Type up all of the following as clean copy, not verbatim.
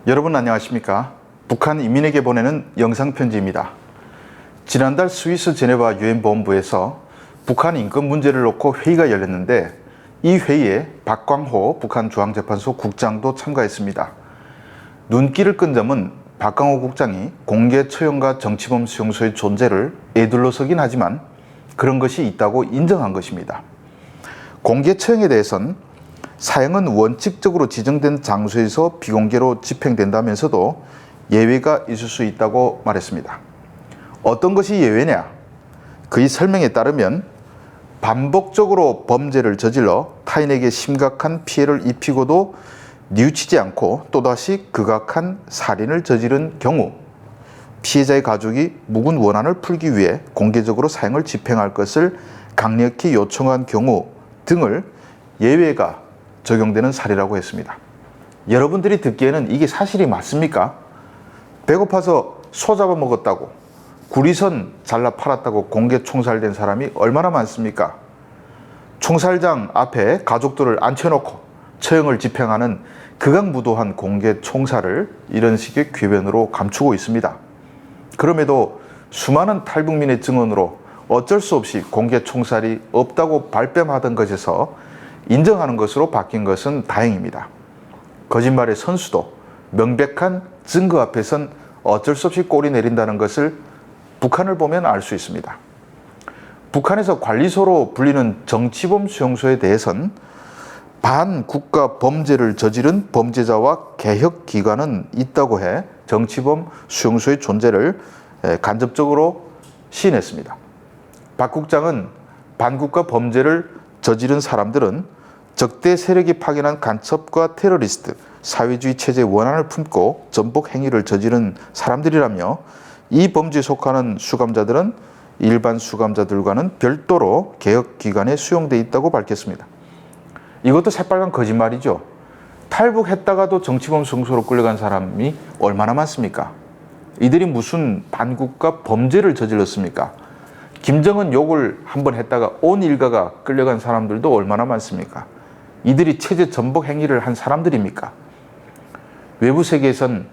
여러분 안녕하십니까? 북한 인민에게 보내는 영상편지입니다. 지난달 스위스 제네바 유엔보훈부에서 북한 인권 문제를 놓고 회의가 열렸는데 이 회의에 박광호 북한 중앙재판소 국장도 참가했습니다. 눈길을 끈 점은 박광호 국장이 공개 처형과 정치범 수용소의 존재를 에둘러서긴 하지만 그런 것이 있다고 인정한 것입니다. 공개 처형에 대해선 사형은 원칙적으로 지정된 장소에서 비공개로 집행된다면서도 예외가 있을 수 있다고 말했습니다. 어떤 것이 예외냐? 그의 설명에 따르면 반복적으로 범죄를 저질러 타인에게 심각한 피해를 입히고도 뉘우치지 않고 또다시 극악한 살인을 저지른 경우 피해자의 가족이 묵은 원한을 풀기 위해 공개적으로 사형을 집행할 것을 강력히 요청한 경우 등을 예외가 적용되는 사례라고 했습니다. 여러분들이 듣기에는 이게 사실이 맞습니까? 배고파서 소 잡아먹었다고, 구리선 잘라 팔았다고 공개 총살된 사람이 얼마나 많습니까? 총살장 앞에 가족들을 앉혀놓고 처형을 집행하는 극악무도한 공개 총살을 이런 식의 궤변으로 감추고 있습니다. 그럼에도 수많은 탈북민의 증언으로 어쩔 수 없이 공개 총살이 없다고 발뺌하던 것에서 인정하는 것으로 바뀐 것은 다행입니다. 거짓말의 선수도 명백한 증거 앞에선 어쩔 수 없이 꼬리 내린다는 것을 북한을 보면 알 수 있습니다. 북한에서 관리소로 불리는 정치범 수용소에 대해선 반국가 범죄를 저지른 범죄자와 개혁기관은 있다고 해 정치범 수용소의 존재를 간접적으로 시인했습니다. 박 국장은 반국가 범죄를 저지른 사람들은 적대 세력이 파견한 간첩과 테러리스트, 사회주의 체제의 원한을 품고 전복 행위를 저지른 사람들이라며 이 범죄에 속하는 수감자들은 일반 수감자들과는 별도로 개혁기관에 수용돼 있다고 밝혔습니다. 이것도 새빨간 거짓말이죠. 탈북했다가도 정치범 수용소로 끌려간 사람이 얼마나 많습니까? 이들이 무슨 반국가 범죄를 저질렀습니까? 김정은 욕을 한번 했다가 온 일가가 끌려간 사람들도 얼마나 많습니까? 이들이 체제 전복 행위를 한 사람들입니까? 외부 세계에선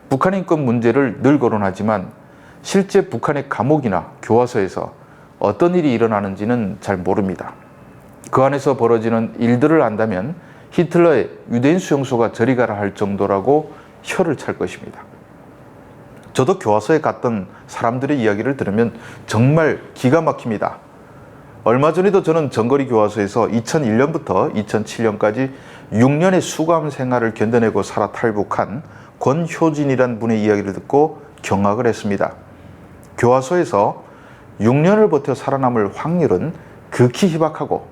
북한 인권 문제를 늘 거론하지만 실제 북한의 감옥이나 교화소에서 어떤 일이 일어나는지는 잘 모릅니다. 그 안에서 벌어지는 일들을 안다면 히틀러의 유대인 수용소가 저리 가라 할 정도라고 혀를 찰 것입니다. 저도 교화소에 갔던 사람들의 이야기를 들으면 정말 기가 막힙니다. 얼마 전에도 저는 정거리 교화소에서 2001년부터 2007년까지 6년의 수감 생활을 견뎌내고 살아 탈북한 권효진이란 분의 이야기를 듣고 경악을 했습니다. 교화소에서 6년을 버텨 살아남을 확률은 극히 희박하고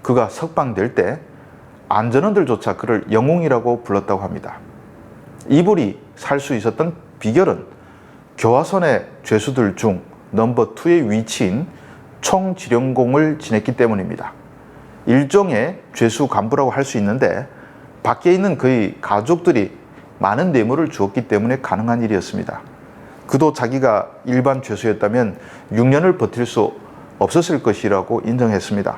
그가 석방될 때 안전원들조차 그를 영웅이라고 불렀다고 합니다. 이분이 살 수 있었던 비결은 교화소 내 죄수들 중 넘버 2의 위치인 총지령공을 지냈기 때문입니다. 일종의 죄수 간부라고 할 수 있는데 밖에 있는 그의 가족들이 많은 뇌물을 주었기 때문에 가능한 일이었습니다. 그도 자기가 일반 죄수였다면 6년을 버틸 수 없었을 것이라고 인정했습니다.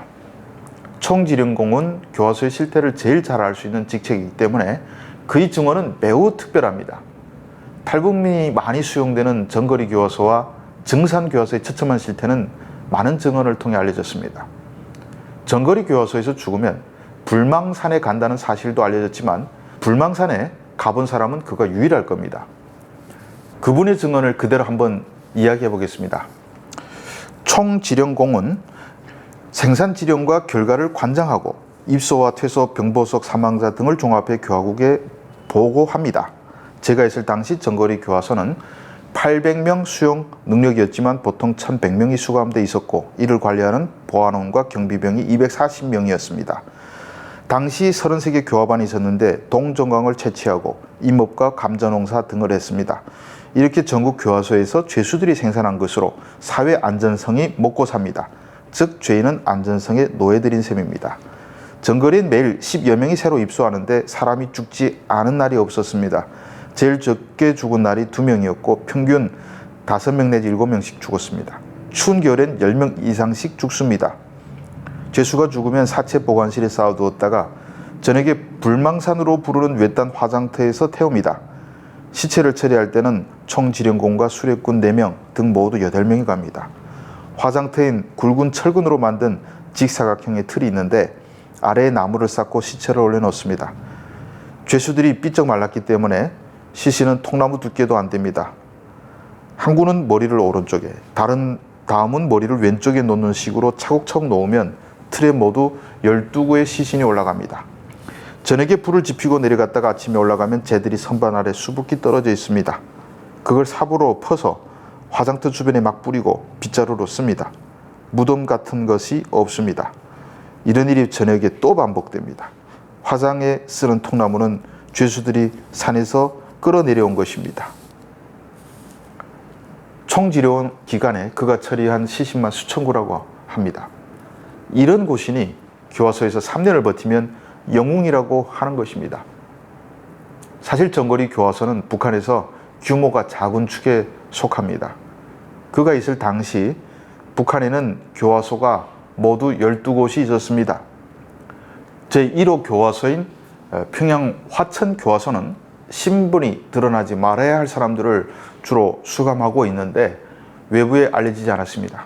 총지령공은 교화소의 실태를 제일 잘 알 수 있는 직책이기 때문에 그의 증언은 매우 특별합니다. 탈북민이 많이 수용되는 정거리 교화소와 증산 교화소의 처참한 실태는 많은 증언을 통해 알려졌습니다. 정거리 교화소에서 죽으면 불망산에 간다는 사실도 알려졌지만 불망산에 가본 사람은 그가 유일할 겁니다. 그분의 증언을 그대로 한번 이야기해 보겠습니다. 총지령공은 생산지령과 결과를 관장하고 입소와 퇴소, 병보석 사망자 등을 종합해 교화국에 보고합니다. 제가 있을 당시 정거리 교화소는 800명 수용 능력이었지만 보통 1100명이 수감돼 있었고 이를 관리하는 보안원과 경비병이 240명이었습니다. 당시 33개 교화반이 있었는데 동정강을 채취하고 임업과 감자농사 등을 했습니다. 이렇게 전국 교화소에서 죄수들이 생산한 것으로 사회 안전성이 먹고 삽니다. 즉 죄인은 안전성의 노예들인 셈입니다. 정거리엔 매일 10여 명이 새로 입소하는데 사람이 죽지 않은 날이 없었습니다. 제일 적게 죽은 날이 2명이었고 평균 5명 내지 7명씩 죽었습니다. 추운 겨울엔 10명 이상씩 죽습니다. 죄수가 죽으면 사체 보관실에 쌓아두었다가 저녁에 불망산으로 부르는 외딴 화장터에서 태웁니다. 시체를 처리할 때는 총지령공과 수레꾼 4명 등 모두 8명이 갑니다. 화장터인 굵은 철근으로 만든 직사각형의 틀이 있는데 아래에 나무를 쌓고 시체를 올려놓습니다. 죄수들이 삐쩍 말랐기 때문에 시신은 통나무 두께도 안 됩니다. 한 구는 머리를 오른쪽에, 다음은 머리를 왼쪽에 놓는 식으로 차곡차곡 놓으면 틀에 모두 12구의 시신이 올라갑니다. 저녁에 불을 지피고 내려갔다가 아침에 올라가면 쟤들이 선반 아래 수북히 떨어져 있습니다. 그걸 삽으로 퍼서 화장터 주변에 막 뿌리고 빗자루로 씁니다. 무덤 같은 것이 없습니다. 이런 일이 저녁에 또 반복됩니다. 화장에 쓰는 통나무는 죄수들이 산에서 끌어내려온 것입니다. 총지령 기간에 그가 처리한 시신만 수천 구라고 합니다. 이런 고신이 교화소에서 3년을 버티면 영웅이라고 하는 것입니다. 사실 정거리 교화소는 북한에서 규모가 작은 축에 속합니다. 그가 있을 당시 북한에는 교화소가 모두 12곳이 있었습니다. 제1호 교화소인 평양 화천 교화소는 신분이 드러나지 말아야 할 사람들을 주로 수감하고 있는데 외부에 알려지지 않았습니다.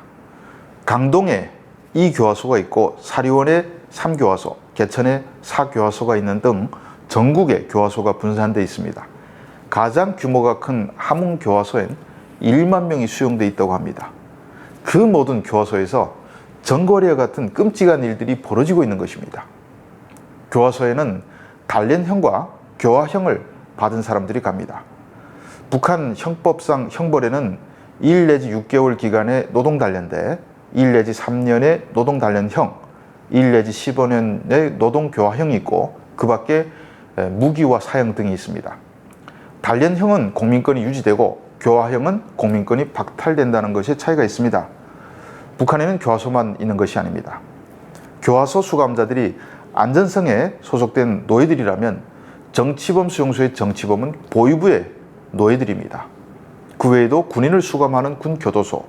강동에 2교화소가 있고 사리원에 3교화소, 개천에 4교화소가 있는 등 전국에 교화소가 분산되어 있습니다. 가장 규모가 큰 함흥교화소엔 1만 명이 수용되어 있다고 합니다. 그 모든 교화소에서 정거리와 같은 끔찍한 일들이 벌어지고 있는 것입니다. 교화소에는 단련형과 교화형을 받은 사람들이 갑니다. 북한 형법상 형벌에는 1 내지 6개월 기간의 노동단련대, 1 내지 3년의 노동단련형, 1 내지 15년의 노동교화형이 있고 그 밖에 무기와 사형 등이 있습니다. 단련형은 공민권이 유지되고 교화형은 공민권이 박탈된다는 것에 차이가 있습니다. 북한에는 교화소만 있는 것이 아닙니다. 교화소 수감자들이 안전성에 소속된 노예들이라면 정치범 수용소의 정치범은 보위부의 노예들입니다. 그 외에도 군인을 수감하는 군교도소,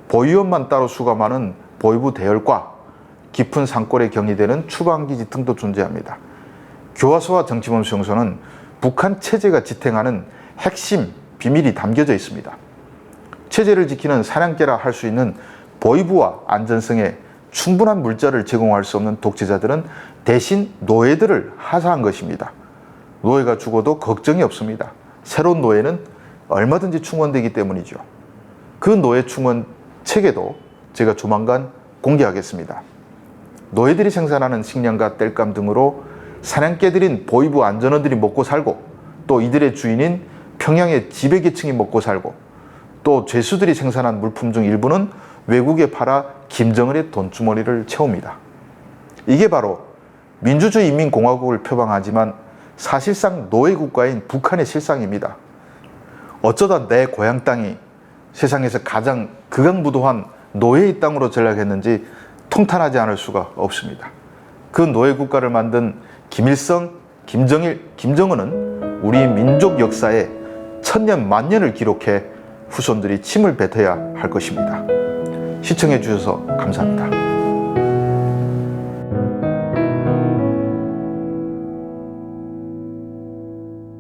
보위원만 따로 수감하는 보위부 대열과 깊은 산골에 격리되는 추방기지 등도 존재합니다. 교화소와 정치범 수용소는 북한 체제가 지탱하는 핵심 비밀이 담겨져 있습니다. 체제를 지키는 사냥개라 할 수 있는 보위부와 안전성에 충분한 물자를 제공할 수 없는 독재자들은 대신 노예들을 하사한 것입니다. 노예가 죽어도 걱정이 없습니다. 새로운 노예는 얼마든지 충원되기 때문이죠. 그 노예 충원 체계도 제가 조만간 공개하겠습니다. 노예들이 생산하는 식량과 땔감 등으로 사냥개들인 보위부 안전원들이 먹고 살고 또 이들의 주인인 평양의 지배계층이 먹고 살고 또 죄수들이 생산한 물품 중 일부는 외국에 팔아 김정은의 돈주머니를 채웁니다. 이게 바로 민주주의인민공화국을 표방하지만 사실상 노예국가인 북한의 실상입니다. 어쩌다 내 고향 땅이 세상에서 가장 극악무도한 노예의 땅으로 전락했는지 통탄하지 않을 수가 없습니다. 그 노예국가를 만든 김일성, 김정일, 김정은은 우리 민족 역사에 천년 만년을 기록해 후손들이 침을 뱉어야 할 것입니다. 시청해 주셔서 감사합니다.